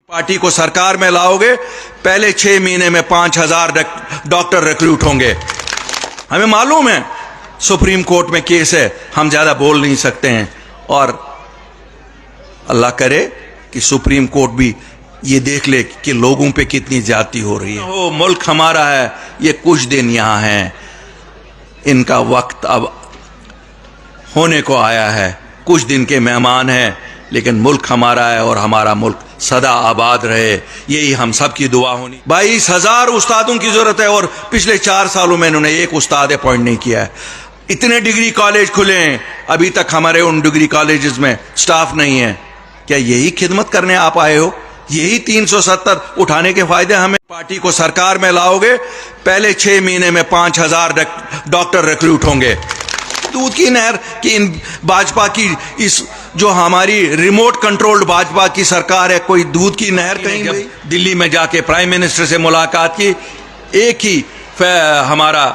Party को सरकार में लाओगे, पहले 6 महीने में 5,000 डॉक्टर रिक्रूट होंगे। हमें मालूम है सुप्रीम कोर्ट में केस है, हम ज्यादा बोल नहीं सकते हैं। और अल्लाह करे कि सुप्रीम कोर्ट भी ये देख ले कि लोगों पे कितनी ज्यादती हो रही है। वो मुल्क हमारा है, ये कुछ दिन यहां है, इनका वक्त अब होने को आया है, कुछ दिन के मेहमान हैं, लेकिन मुल्क हमारा है और हमारा मुल्क सदा आबाद रहे, यही हम सब की दुआ होनी। 22,000 उस्तादों की जरूरत है और पिछले 4 सालों में इन्होंने एक उस्ताद अपॉइंट नहीं किया है। इतने डिग्री कॉलेज खुले हैं, अभी तक हमारे उन डिग्री कॉलेजेस में स्टाफ नहीं है। क्या यही खिदमत करने आप आए हो? यही 370 उठाने के फायदे हमें? पार्टी को सरकार में लाओगे, पहले 6 महीने में 5,000 डॉक्टर रिक्रूट होंगे। दूध की नहर कि इन भाजपा की इस जो हमारी रिमोट कंट्रोल्ड भाजपा की सरकार है, कोई दूध की नहर कहीं जब दिल्ली में जाके प्राइम मिनिस्टर से मुलाकात की, एक ही हमारा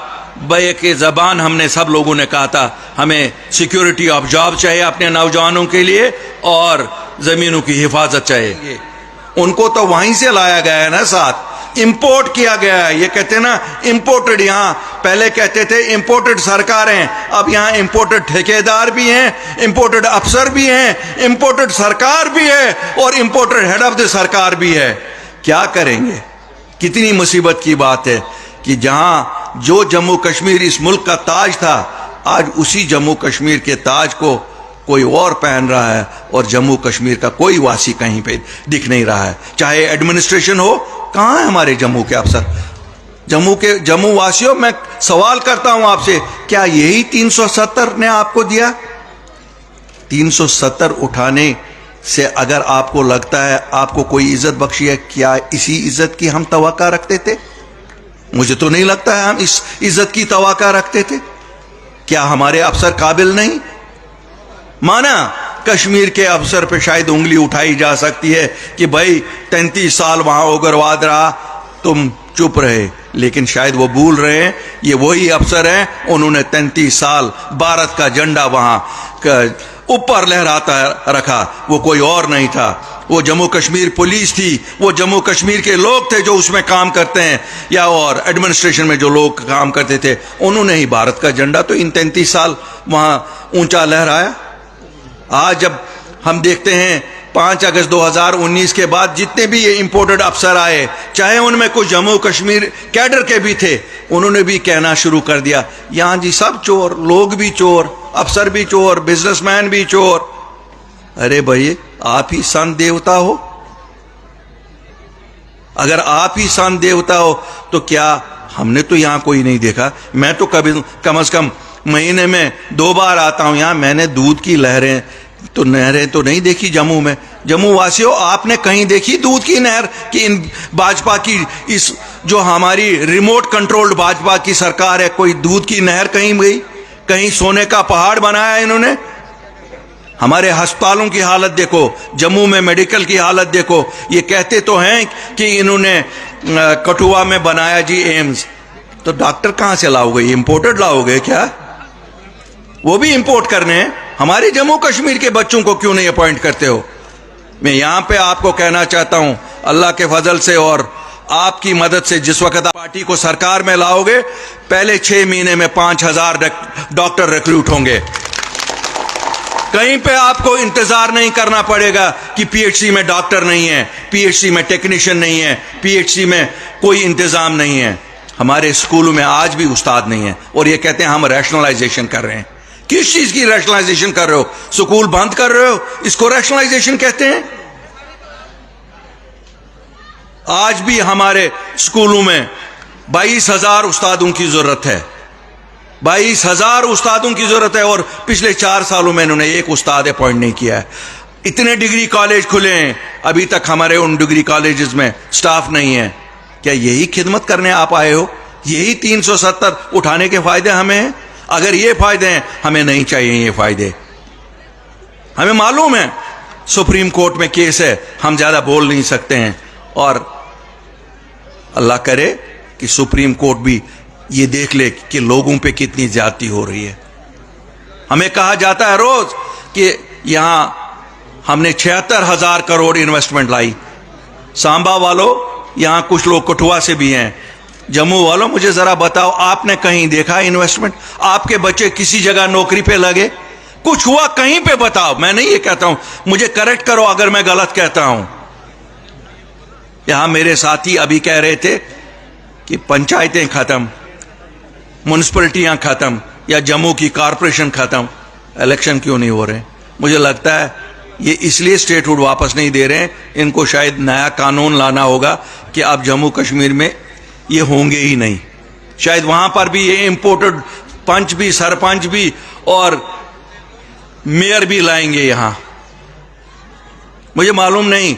बैक ज़बान हमने सब लोगों ने कहा था, हमें सिक्योरिटी ऑफ जॉब चाहिए अपने नौजवानों के लिए और जमीनों की हिफाजत चाहिए। उनको तो वहीं से लाया गया है ना, साथ इंपोर्ट किया गया है। ये कहते हैं ना इंपोर्टेड, यहां पहले कहते थे इंपोर्टेड सरकारें, अब यहां इंपोर्टेड ठेकेदार भी हैं, इंपोर्टेड अफसर भी हैं, इंपोर्टेड सरकार भी है और इंपोर्टेड हेड ऑफ द सरकार भी है। क्या करेंगे? कितनी मुसीबत की बात है कि जहां जो जम्मू कश्मीर इस मुल्क का ताज था, आज उसी जम्मू कश्मीर के ताज को कोई और पहन रहा है और जम्मू कश्मीर का कोई वासी कहीं पे दिख नहीं रहा है। चाहे एडमिनिस्ट्रेशन हो, कहां है हमारे जम्मू के अफसर? जम्मू वासियों, मैं सवाल करता हूं आपसे, क्या यही 370 ने आपको दिया? 370 उठाने से अगर आपको लगता है आपको कोई इज्जत बख्शी है, क्या इसी इज्जत की हम तवक्का रखते थे? मुझे तो नहीं लगता है हम इस इज्जत की तवक्का रखते थे। क्या हमारे अफसर काबिल नहीं? माना कश्मीर के अफसर पे शायद उंगली उठाई जा सकती है कि भाई 33 साल वहां उग्रवाद रहा, तुम चुप रहे, लेकिन शायद वो भूल रहे हैं ये वही अफसर हैं, उन्होंने 33 साल भारत का झंडा वहां ऊपर लहराता रखा, वो कोई और नहीं था। वो जम्मू कश्मीर पुलिस थी, वो जम्मू कश्मीर के लोग थे जो उसमें काम करते हैं, या और एडमिनिस्ट्रेशन में जो लोग काम करते थे, उन्होंने ही भारत का झंडा तो इन 33 साल वहां ऊंचा लहराया। आज जब हम देखते हैं 5 अगस्त 2019 के बाद जितने भी ये इंपोर्टेड अफसर आए, चाहे उनमें कुछ जम्मू कश्मीर कैडर के भी थे, उन्होंने भी कहना शुरू कर दिया यहां जी सब चोर, लोग भी चोर, अफसर भी चोर, बिजनेसमैन भी चोर। अरे भाई, आप ही संत देवता हो। अगर आप ही संत देवता हो तो क्या हमने तो यहां कोई नहीं देखा? मैं तो कम से कम महीने में 2 बार आता हूं यहां, मैंने दूध की नहरें तो नहीं देखी जम्मू में। जम्मू वासियों, आपने कहीं देखी दूध की नहर कि इन भाजपा की इस जो हमारी रिमोट कंट्रोल्ड भाजपा की सरकार है, कोई दूध की नहर कहीं गई? कहीं सोने का पहाड़ बनाया इन्होंने? हमारे अस्पतालों की हालत देखो, जम्मू में मेडिकल की हालत देखो। ये कहते तो हैं कि इन्होंने कठुआ में बनाया जी एम्स, तो डॉक्टर कहां से लाओगे? इंपोर्टेड लाओगे क्या? वो भी इंपोर्ट करने हैं। हमारे जम्मू कश्मीर के बच्चों को क्यों नहीं अपॉइंट करते हो? मैं यहां पे आपको कहना चाहता हूं, अल्लाह के फजल से और आपकी मदद से जिस वक्त आप पार्टी को सरकार में लाओगे, पहले 6 महीने में 5,000 डॉक्टर रिक्रूट होंगे। कहीं पे आपको इंतजार नहीं करना पड़ेगा कि पीएचसी में डॉक्टर नहीं है, पीएचसी में टेक्नीशियन नहीं है, पीएचसी में कोई इंतजाम नहीं है। हमारे स्कूलों में आज भी उस्ताद नहीं है और ये कहते हैं हम रैशनलाइजेशन कर रहे हैं। किस चीज की रैशनलाइजेशन कर रहे हो? स्कूल बंद कर रहे हो, इसको रैशनलाइजेशन कहते हैं? आज भी हमारे स्कूलों में 22,000 उस्तादों की जरूरत है, 22,000 उस्तादों की जरूरत है और पिछले 4 सालों में इन्होंने एक उस्ताद अपॉइंट नहीं किया है। इतने डिग्री कॉलेज खुले हैं, अभी तक हमारे उन डिग्री कॉलेजेस में स्टाफ नहीं है। क्या यही खिदमत करने आप आए हो? यही 370 उठाने के फायदे हमें हैं? अगर ये फायदे हैं, हमें नहीं चाहिए ये फायदे। हमें मालूम है सुप्रीम कोर्ट में केस है, हम ज्यादा बोल नहीं सकते हैं। और अल्लाह करे कि सुप्रीम कोर्ट भी ये देख ले कि लोगों पे कितनी ज्यादती हो रही है। हमें कहा जाता है रोज कि यहां हमने 76,000 करोड़ इन्वेस्टमेंट लाई, सांबा वालों, यहाँ कुछ लोग कठुआ से भी हैं, जम्मू वालों, मुझे जरा बताओ, आपने कहीं देखा इन्वेस्टमेंट? आपके बच्चे किसी जगह नौकरी पे लगे? कुछ हुआ कहीं पे? बताओ। मैं नहीं ये कहता हूं, मुझे करेक्ट करो अगर मैं गलत कहता हूं। यहां मेरे साथी अभी कह रहे थे कि पंचायतें खत्म, म्युनिसिपलिटियां खत्म, या जम्मू की कॉरपोरेशन खत्म, इलेक्शन क्यों नहीं हो रहे? मुझे लगता है ये इसलिए स्टेटहुड वापस नहीं दे रहे हैं, इनको शायद नया कानून लाना होगा कि अब जम्मू कश्मीर में ये होंगे ही नहीं। शायद वहां पर भी ये इंपोर्टेड पंच भी, सरपंच भी और मेयर भी लाएंगे यहां। मुझे मालूम नहीं,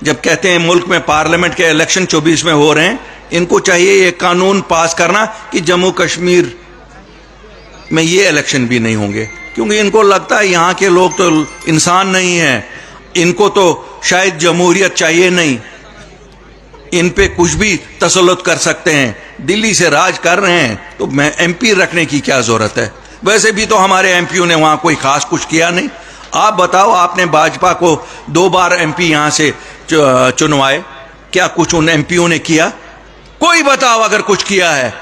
जब कहते हैं मुल्क में पार्लियामेंट के इलेक्शन 24 में हो रहे हैं, इनको चाहिए ये कानून पास करना कि जम्मू कश्मीर में ये इलेक्शन भी नहीं होंगे, क्योंकि इनको लगता है यहां के लोग तो इंसान नहीं हैं, इनको तो शायद जमहूरियत चाहिए नहीं, इन पे कुछ भी तसल्लुत कर सकते हैं, दिल्ली से राज कर रहे हैं, तो मैं एमपी रखने की क्या जरूरत है? वैसे भी तो हमारे एमपीओ ने वहां कोई खास कुछ किया नहीं। आप बताओ, आपने भाजपा को 2 बार एमपी यहां से चुनवाए, क्या कुछ उन एमपीओ ने किया? कोई बताओ अगर कुछ किया है।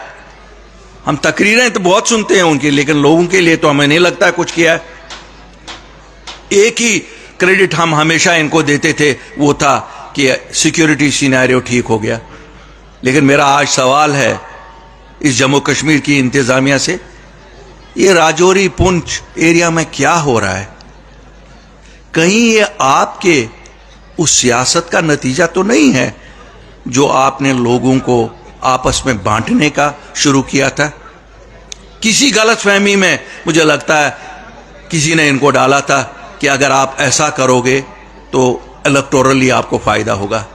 हम तकरीरें तो बहुत सुनते हैं उनकी, लेकिन लोगों के लिए तो हमें नहीं लगता है कुछ किया है। एक ही क्रेडिट हम हमेशा इनको देते थे, वो था कि सिक्योरिटी सिनेरियो ठीक हो गया। लेकिन मेरा आज सवाल है इस जम्मू कश्मीर की इंतजामिया से, ये राजौरी पुंछ एरिया में क्या हो रहा है? कहीं ये आपके उस सियासत का नतीजा तो नहीं है जो आपने लोगों को आपस में बांटने का शुरू किया था? किसी गलतफहमी में मुझे लगता है किसी ने इनको डाला था कि अगर आप ऐसा करोगे तो इलेक्टोरली आपको फायदा होगा।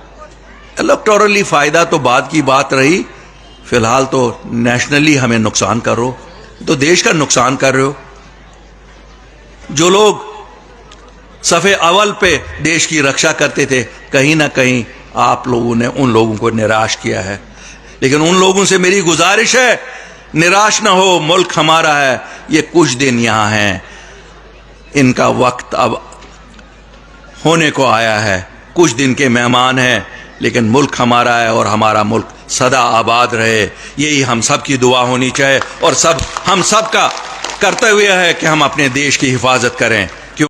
इलेक्टोरली फायदा तो बाद की बात रही, फिलहाल तो नेशनली हमें नुकसान कर रहे हो, तो देश का नुकसान कर रहे हो। जो लोग सफ़े अव्वल पे देश की रक्षा करते थे, कहीं ना कहीं आप लोगों ने उन लोगों को निराश किया है। लेकिन उन लोगों से मेरी गुजारिश है, निराश ना हो, मुल्क हमारा है, ये कुछ दिन यहां हैं, इनका वक्त अब होने को आया है, कुछ दिन के मेहमान हैं, लेकिन मुल्क हमारा है और हमारा मुल्क सदा आबाद रहे, यही हम सब की दुआ होनी चाहिए और हम सब का कर्तव्य है कि हम अपने देश की हिफाजत करें।